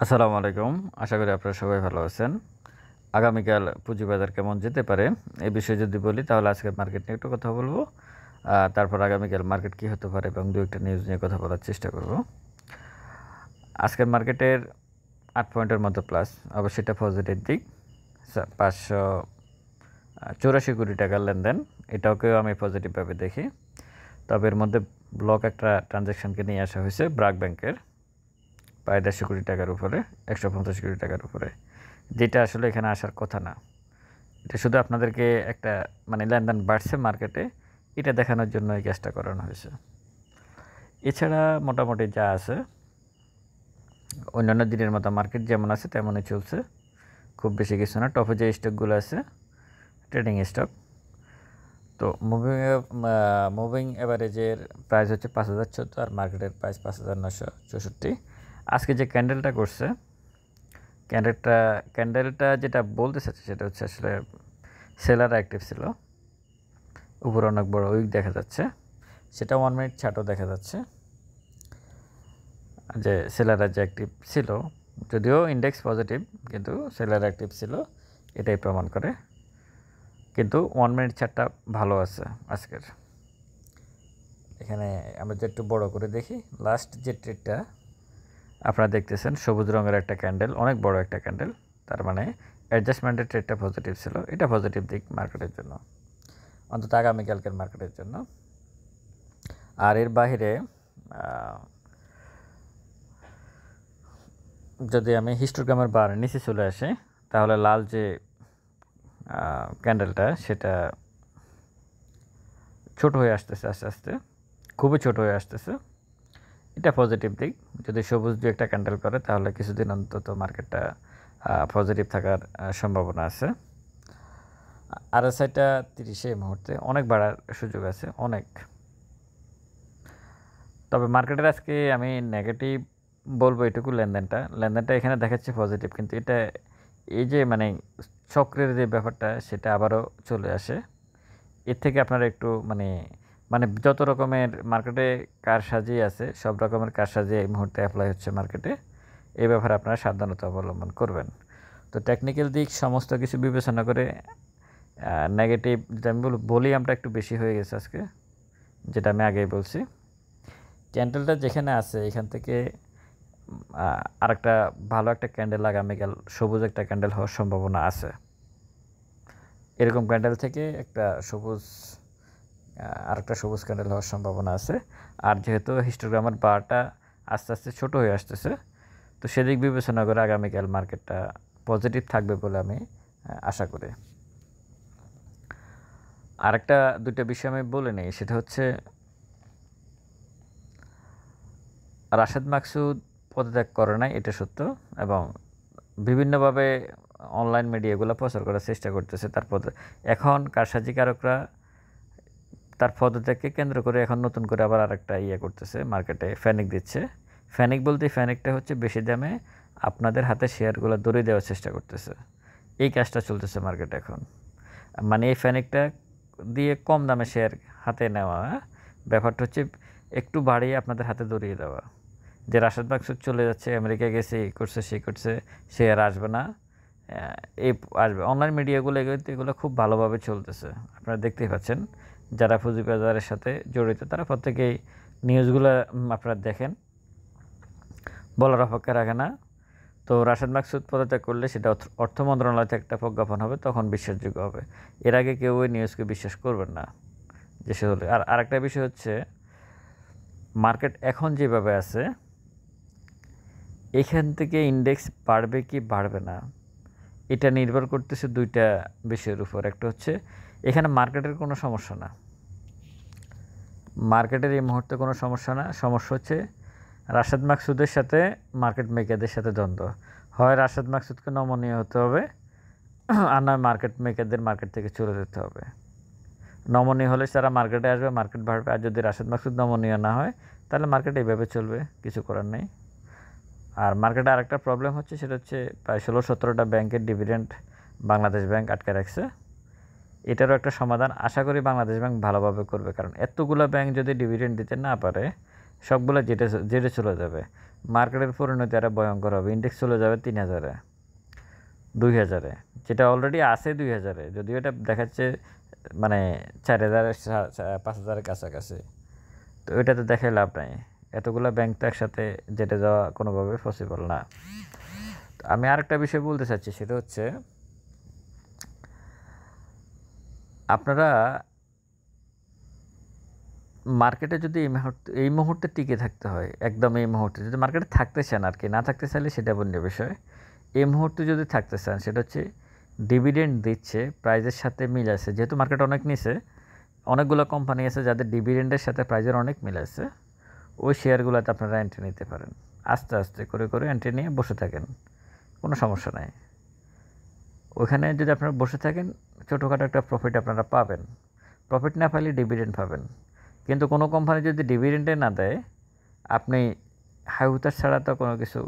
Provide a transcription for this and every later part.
আসসালামু আলাইকুম। আশা করি আপনারা সবাই ভালো আছেন। আগামীকাল পুঁজিবাজার কেমন যেতে পারে এই বিষয়ে যদি বলি তাহলে আজকের মার্কেট নিয়ে একটু কথা বলবো। তারপর আগামীকাল মার্কেট কী হতে পারে এবং ২-১টা নিউজ নিয়ে কথা বলার চেষ্টা করব। আজকের মার্কেটের ৮ পয়েন্টের মতো প্লাস, অবশ্যই এটা পজিটিভ দিক। ৫৮৪ কোটি টাকার লেনদেন, এটাকেও আমি পজিটিভভাবে দেখি। তবে এর মধ্যে ব্লক একটা ট্রানজ্যাকশনকে নিয়ে আসা হয়েছে ব্র্যাক ব্যাংকের প্রায় ১৫০ কোটি টাকার উপরে, ১৫০ কোটি টাকার উপরে, যেটা আসলে এখানে আসার কথা না। এটা শুধু আপনাদেরকে একটা লেনদেন বাড়ছে মার্কেটে, এটা দেখানোর জন্য এই কাজটা করানো হয়েছে। এছাড়া মোটামুটি যা আছে অন্যান্য দিনের মতো মার্কেট যেমন আছে তেমনই চলছে, খুব বেশি কিছু না। টপে যে স্টকগুলো আছে ট্রেডিং স্টক, তো মুভিং অ্যাভারেজের প্রাইস হচ্ছে ৫০১৪ আর মার্কেটের প্রাইস ৫৯৬৪। আজকে যে ক্যান্ডেলটা করছে, ক্যান্ডেলটা যেটা বলতে চাচ্ছে সেটা হচ্ছে আসলে সেলার অ্যাক্টিভ ছিল, উপরে অনেক বড় উইক দেখা যাচ্ছে, সেটা 1 মিনিট চার্টও দেখা যাচ্ছে যে সেলাররা যে অ্যাক্টিভ ছিল, যদিও ইন্ডেক্স পজিটিভ কিন্তু সেলার অ্যাক্টিভ ছিল, এটাই প্রমাণ করে। কিন্তু 1 মিনিট চার্টটা ভালো আছে আজকের। এখানে আমরা যে একটু বড় করে দেখি, লাস্ট যে ট্রেডটা আপনারা দেখতেছেন সবুজ রঙের একটা ক্যান্ডেল, অনেক বড় একটা ক্যান্ডেল, তার মানে অ্যাডজাস্টমেন্টের ট্রেডটা পজিটিভ ছিল। এটা পজিটিভ দিক মার্কেটের জন্য, অন্তত আগামীকালকের মার্কেটের জন্য। আর এর বাহিরে যদি আমি হিস্টোগ্রামের বার নিচে চলে আসি, তাহলে লাল যে ক্যান্ডেলটা সেটা ছোট হয়ে আসতেছে, আস্তে আস্তে খুবই ছোট হয়ে আসতেছে। এটা পজিটিভ দিক। যদি সবুজ দু একটা ক্যান্ডেল করে তাহলে কিছুদিন অন্তত মার্কেটটা পজিটিভ থাকার সম্ভাবনা আছে। RSIটা 30 এই মুহূর্তে অনেক বাড়ার সুযোগ আছে, অনেক। তবে মার্কেটের আজকে আমি নেগেটিভ বলবো এটুকু, লেনদেনটা এখানে দেখাচ্ছে পজিটিভ, কিন্তু এটা এই যে চক্রের যে ব্যাপারটা সেটা আবারও চলে আসে। এর থেকে আপনারা একটু যত রকমের মার্কেটে কারসাজি আছে সব রকমের কারসাজি এই মুহূর্তে অ্যাপ্লাই হচ্ছে মার্কেটে। এই ব্যাপারে আপনারা সাবধানতা অবলম্বন করবেন। তো টেকনিক্যাল দিক সমস্ত কিছু বিবেচনা করে নেগেটিভ যেটা আমি ভলিউমটা একটু বেশি হয়ে গেছে আজকে, যেটা আমি আগেই বলছি। ক্যান্ডেলটা যেখানে আছে এখান থেকে আরেকটা ভালো একটা ক্যান্ডেল আগামীকাল সবুজ একটা ক্যান্ডেল হওয়ার সম্ভাবনা আছে। এরকম ক্যান্ডেল থেকে আরেকটা সবুজ ক্যান্ডেল হওয়ার সম্ভাবনা আছে। আর যেহেতু হিস্টোগ্রামের বারটা আস্তে আস্তে ছোট হয়ে আসতেছে, তো সেদিক বিবেচনা করে আগামীকাল মার্কেটটা পজিটিভ থাকবে বলে আমি আশা করি। আরেকটা দুইটা বিষয় আমি বলে নিই, সেটা হচ্ছে রাশেদ মাকসুদ পদত্যাগ করে নাই, এটা সত্য, এবং বিভিন্নভাবে অনলাইন মিডিয়াগুলো প্রচার করার চেষ্টা করতেছে তার এখন কারসাজিকারকরা তার পদত্যাগকে কেন্দ্র করে এখন নতুন করে আবার আরেকটা করতেছে, মার্কেটে ফ্যানিক দিচ্ছে। ফ্যানিক বলতে ফ্যানিকটা হচ্ছে বেশি দামে আপনাদের হাতে শেয়ারগুলো দরিয়ে দেওয়ার চেষ্টা করতেছে। এই কাজটা চলতেছে মার্কেটে এখন। এই ফ্যানিকটা দিয়ে কম দামে শেয়ার হাতে নেওয়া, ব্যাপারটা হচ্ছে একটু বাড়িয়ে আপনাদের হাতে দরিয়ে দেওয়া, যে রাশেদ মাকসুদ চলে যাচ্ছে, আমেরিকা গেছে, এই করছে সেই করছে, শেয়ার আসবে না, আসবে। অনলাইন মিডিয়াগুলো এগুলো খুব ভালোভাবে চলতেছে, আপনারা দেখতেই পাচ্ছেন। যারা পুঁজিবাজারের সাথে জড়িত তারা প্রত্যেকেই নিউজগুলো আপনারা দেখেন, বলার অপেক্ষা রাখে না। তো রাশেদ মাকসুদ পদত্যাগ করলে সেটা অর্থ মন্ত্রণালয় থেকে একটা প্রজ্ঞাপন হবে, তখন বিশ্বাসযোগ্য হবে। এর আগে কেউ ওই নিউজকে বিশ্বাস করবেন না যে সে হলে। আর আরেকটা বিষয় হচ্ছে, মার্কেট এখন যেভাবে আছে এখান থেকে ইন্ডেক্স বাড়বে কি বাড়বে না, এটা নির্ভর করতেছে দুইটা বিষয়ের উপর। একটা হচ্ছে এখানে মার্কেটের কোনো সমস্যা না, মার্কেটের এই মুহূর্তে কোনো সমস্যা না। সমস্যা হচ্ছে রাশেদ মাকসুদের সাথে মার্কেট মেকারদের সাথে দ্বন্দ্ব। হয় রাশেদ মাকসুদকে নমনীয় হতে হবে, আর নয় মার্কেট মেকারদের মার্কেট থেকে চলে যেতে হবে। নমনীয় হলে তারা মার্কেটে আসবে, মার্কেট বাড়বে। আর যদি রাশেদ মাকসুদ নমনীয় না হয় তাহলে মার্কেট এইভাবে চলবে, কিছু করার নেই। আর মার্কেটে আরেকটা প্রবলেম হচ্ছে, সেটা হচ্ছে প্রায় 16-17টা ব্যাংকের ডিভিডেন্ড বাংলাদেশ ব্যাংক আটকে রাখছে। এটারও একটা সমাধান আশা করি বাংলাদেশ ব্যাংক ভালোভাবে করবে, কারণ এতগুলো ব্যাংক যদি ডিভিডেন্ড দিতে না পারে সবগুলো জেডে চলে যাবে। মার্কেটের পরিণতি আরও ভয়ঙ্কর হবে। ইন্ডেক্স চলে যাবে 3000-এ, 2000-এ, যেটা অলরেডি আছে 2000-এ, যদিও এটা দেখাচ্ছে মানে 4000, 5000-এর কাছাকাছি। তো ওইটাতে দেখে লাভ নাই, এতগুলো ব্যাংক তো একসাথে যেতে যাওয়া কোনোভাবে পসিবল না। আমি আরেকটা বিষয় বলতে চাচ্ছি, সেটা হচ্ছে আপনারা মার্কেটে যদি এই মুহূর্তে টিকে থাকতে হয়, একদম এই মুহূর্তে যদি মার্কেটে থাকতে চান আর কি, না থাকতে চাইলে সেটা অন্য বিষয়। এই মুহূর্তে যদি থাকতে চান, সেটা হচ্ছে ডিভিডেন্ড দিচ্ছে, প্রাইজের সাথে মিল আছে, যেহেতু মার্কেট অনেক নিচে, অনেকগুলো কোম্পানি আছে যাদের ডিভিডেন্ডের সাথে প্রাইজের অনেক মিল আছে, ওই শেয়ারগুলোতে আপনারা এন্ট্রি নিতে পারেন। আস্তে আস্তে করে করে এন্ট্রি নিয়ে বসে থাকেন, কোনো সমস্যা নাই। ওইখানে যদি আপনারা বসে থাকেন, ছোটোখাটো একটা প্রফিট আপনারা পাবেন। প্রফিট না পাইলে ডিভিডেন্ড পাবেন। কিন্তু কোনো কোম্পানি যদি ডিভিডেন্ডে না দেয়, আপনি হাই হুতাশ ছাড়া তো কোনো কিছু।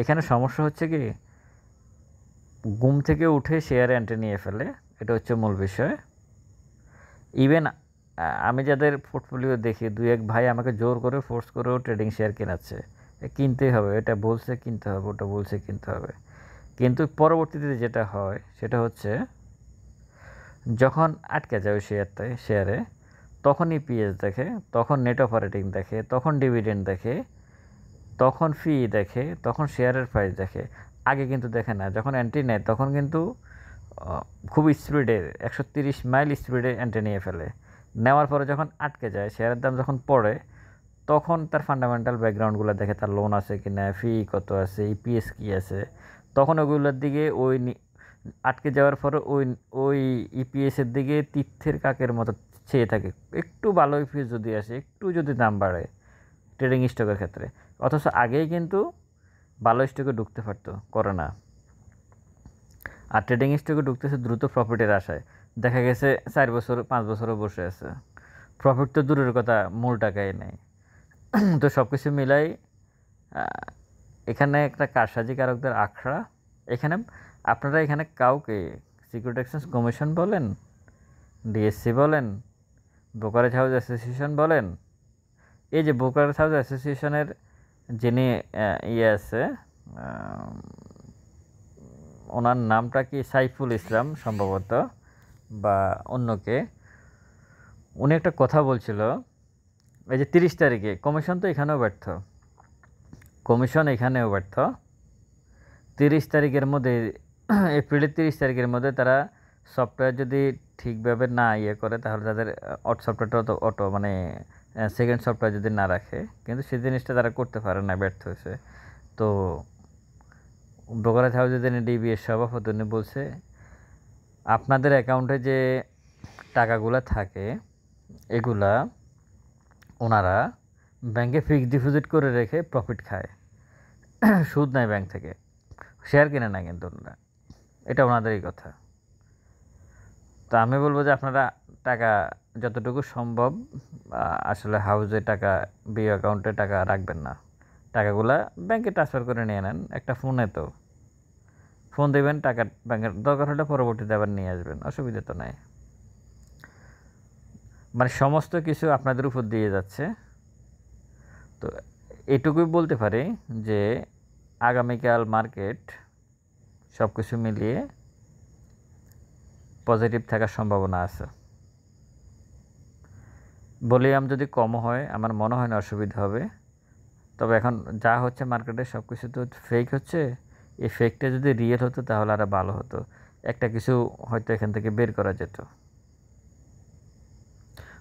এখানে সমস্যা হচ্ছে কি, ঘুম থেকে উঠে শেয়ারে এন্ট্রি নিয়ে ফেলে, এটা হচ্ছে মূল বিষয়। ইভেন আমি যাদের পোর্টফোলিও দেখি, 2-1 ভাই আমাকে জোর করে ফোর্স করেও ট্রেডিং শেয়ার কেনাচ্ছে, কিনতেই হবে, এটা বলছে কিনতে হবে, ওটা বলছে কিনতে হবে। কিন্তু পরবর্তীতে যেটা হয় সেটা হচ্ছে, যখন আটকে যায় ওই শেয়ারে, তখন ইপিএস দেখে, তখন নেট অপারেটিং দেখে, তখন ডিভিডেন্ড দেখে, তখন ফি দেখে, তখন শেয়ারের প্রাইস দেখে। আগে কিন্তু দেখে না। যখন এন্ট্রি নেয় তখন কিন্তু খুব স্পিডে 130 মাইল স্পিডে এন্ট্রি নিয়ে ফেলে। নেওয়ার পরে যখন আটকে যায়, শেয়ারের দাম যখন পড়ে, তখন তার ফান্ডামেন্টাল ব্যাকগ্রাউন্ডগুলো দেখে, তার লোন আছে কি না, ফি কত আছে, ইপিএস কী আছে, তখন ওগুলোর দিকে আটকে যাওয়ার পরে ওই ইপিএসের দিকে তীর্থের কাকের মতো চেয়ে থাকে। একটু ভালো ইপিএস যদি আসে, একটু যদি দাম বাড়ে ট্রেডিং স্টকের ক্ষেত্রে, অথচ আগেই কিন্তু ভালো স্টকে ঢুকতে পারতো, করে না। আর ট্রেডিং স্টকে ঢুকতেছে দ্রুত প্রফিটের আশায়, দেখা গেছে 4 বছর 5 বছরও বসে আছে, প্রফিট তো দূরের কথা, মূল টাকাই নেই। তো সব কিছু মিলাই এখানে একটা কারসাজিকারকদের আখড়া। এখানে আপনারা এখানে কাউকে, সিকিউরিটি এক্সচেঞ্জ কমিশন বলেন, ডিএসসি বলেন, ব্রোকারেজ হাউস অ্যাসোসিয়েশন বলেন, এই যে ব্রোকারেজ হাউস অ্যাসোসিয়েশনের যিনি ইয়ে আছে, ওনার নামটা কি, সাইফুল ইসলাম সম্ভবত, বা অন্যকে, উনি একটা কথা বলছিল, এই যে 30 তারিখে কমিশন তো এখানেও ব্যর্থ, কমিশন এখানেও ব্যর্থ। 30 তারিখের মধ্যে, এপ্রিলের 30 তারিখের মধ্যে তারা সফটওয়্যার যদি ঠিকভাবে না ইয়ে করে, তাহলে তাদের সফটওয়্যারটা অটো মানে সেকেন্ড সফটওয়্যার যদি না রাখে, কিন্তু সেই জিনিসটা তারা করতে পারে না, ব্যর্থ হয়েছে। তো ব্রোকারেজ হাউসে যিনি ডিবিএস সভাপতি, উনি বলছে, আপনাদের অ্যাকাউন্টে যে টাকাগুলো থাকে, এগুলা ওনারা ব্যাংকে ফিক্সড ডিপোজিট করে রেখে প্রফিট খায়, সুদ নেয় ব্যাংক থেকে, শেয়ার কিনে না কিন্তু ওনারা। এটা ওনাদেরই কথা। তো আমি বলবো যে আপনারা টাকা যতটুকু সম্ভব আসলে হাউসে টাকা, বিও অ্যাকাউন্টে টাকা রাখবেন না, টাকাগুলা ব্যাংকে ট্রান্সফার করে নিয়ে নেন। একটা ফোনে তো ফোন দেবেন, টাকা ব্যাংকের দরকার হলে পরবর্তীতে আবার নিয়ে আসবেন, অসুবিধা তো নাই। মানে সমস্ত কিছু আপনাদের উপর দিয়ে যাচ্ছে। তো এটুকুই বলতে পারি যে আগামীকাল মার্কেট সব কিছু মিলিয়ে পজিটিভ থাকার সম্ভাবনা আছে। ভলিউম যদি কম হয়, আমার মনে হয় না অসুবিধা হবে। তবে এখন যা হচ্ছে মার্কেটে সব কিছু তো ফেক হচ্ছে, এই ফেকটা যদি রিয়েল হতো তাহলে আরও ভালো হতো, একটা কিছু হয়তো এখান থেকে বের করা যেত।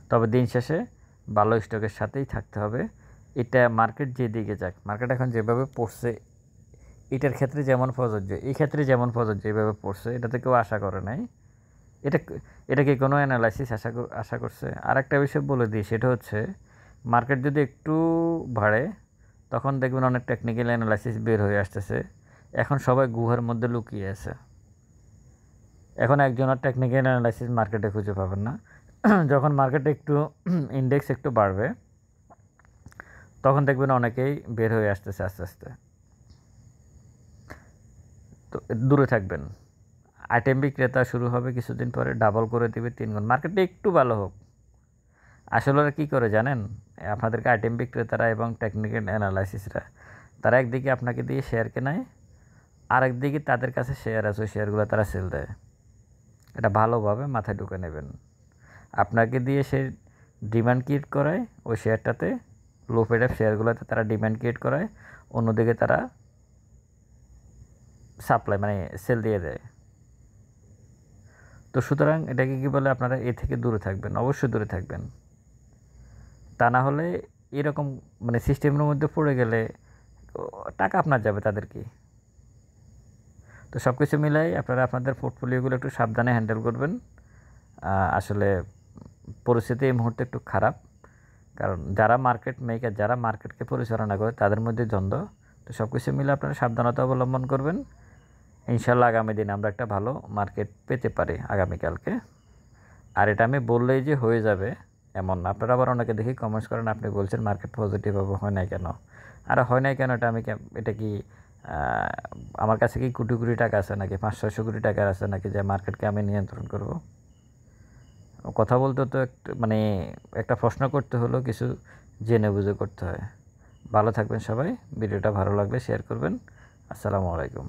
তবে দিন শেষে ভালো স্টকের সাথেই থাকতে হবে। এটা মার্কেট যেদিকে যাক, মার্কেট এখন যেভাবে পড়ছে, এটার ক্ষেত্রে যেমন প্রযোজ্য, এই ক্ষেত্রে যেমন প্রযোজ্য, এইভাবে পড়ছে, এটা তো কেউ আশা করে নাই। এটা এটা কি কোনো অ্যানালাইসিস আশা করছে? আর একটা বিষয় বলে দিই, সেটা হচ্ছে মার্কেট যদি একটু বাড়ে, তখন দেখবেন অনেক টেকনিক্যাল অ্যানালাইসিস বের হয়ে আসতেছে। এখন সবাই গুহার মধ্যে লুকিয়ে আছে, এখন একজন আর টেকনিক্যাল অ্যানালাইসিস মার্কেটে খুঁজে পাবেন না। যখন মার্কেটে একটু ইন্ডেক্স একটু বাড়বে, তখন দেখবেন অনেকেই বের হয়ে আসতেছে আস্তে আস্তে। তো দূরে থাকবেন। আইটেম বিক্রেতা শুরু হবে কিছুদিন পরে, ডাবল করে দেবে 3 গুণ। মার্কেটে একটু ভালো হোক, আসলে ওরা কী করে জানেন? আপনাদেরকে আইটেম বিক্রেতারা এবং টেকনিক্যাল অ্যানালাইসিসরা তারা একদিকে আপনাকে দিয়ে শেয়ার কেনায়, আরেকদিকে তাদের কাছে শেয়ার আছে, ওই শেয়ারগুলো তারা সেল দেয়। এটা ভালোভাবে মাথায় ঢুকে নেবেন। আপনাকে দিয়ে সে ডিমান্ড ক্রিয়েট করায় ওই শেয়ারটাতে, লো পেড অফ শেয়ারগুলোতে তারা ডিমান্ড ক্রিয়েট করায়, অন্যদিকে তারা সাপ্লাই মানে সেল দিয়ে দেয়। তো সুতরাং এটাকে কী বলে, আপনারা এ থেকে দূরে থাকবেন, অবশ্যই দূরে থাকবেন। তা না হলে এরকম মানে সিস্টেমের মধ্যে পড়ে গেলে টাকা আপনার যাবে, তাদের কি? তো সব কিছু মিলাই আপনারা আপনাদের পোর্টফোলিওগুলো একটু সাবধানে হ্যান্ডেল করবেন। আসলে পরিস্থিতি এই মুহূর্তে একটু খারাপ, কারণ যারা মার্কেট মেকার, যারা মার্কেটকে পরিচালনা করে তাদের মধ্যে দ্বন্দ্ব। তো সব কিছু মিলে আপনারা সাবধানতা অবলম্বন করবেন। ইনশাল্লাহ আগামী দিনে আমরা একটা ভালো মার্কেট পেতে পারি আগামীকালকে। আর এটা আমি বললেই যে হয়ে যাবে এমন না। আপনারা আবার অনেকে দেখি কমেন্টস করেন, আপনি বলছেন মার্কেট পজিটিভ হবে, হয় নাই কেন? আর হয় নাই কেন, এটা কি আমার কাছে কি কোটি কোটি টাকা আছে নাকি, 500-600 কোটি টাকা আছে নাকি যে মার্কেটকে আমি নিয়ন্ত্রণ করব? কথা বলতে তো মানে একটা প্রশ্ন করতে হলেও কিছু জেনে বুঝে করতে হয়। ভালো থাকবেন সবাই। ভিডিওটা ভালো লাগলে শেয়ার করবেন। আসসালামু আলাইকুম।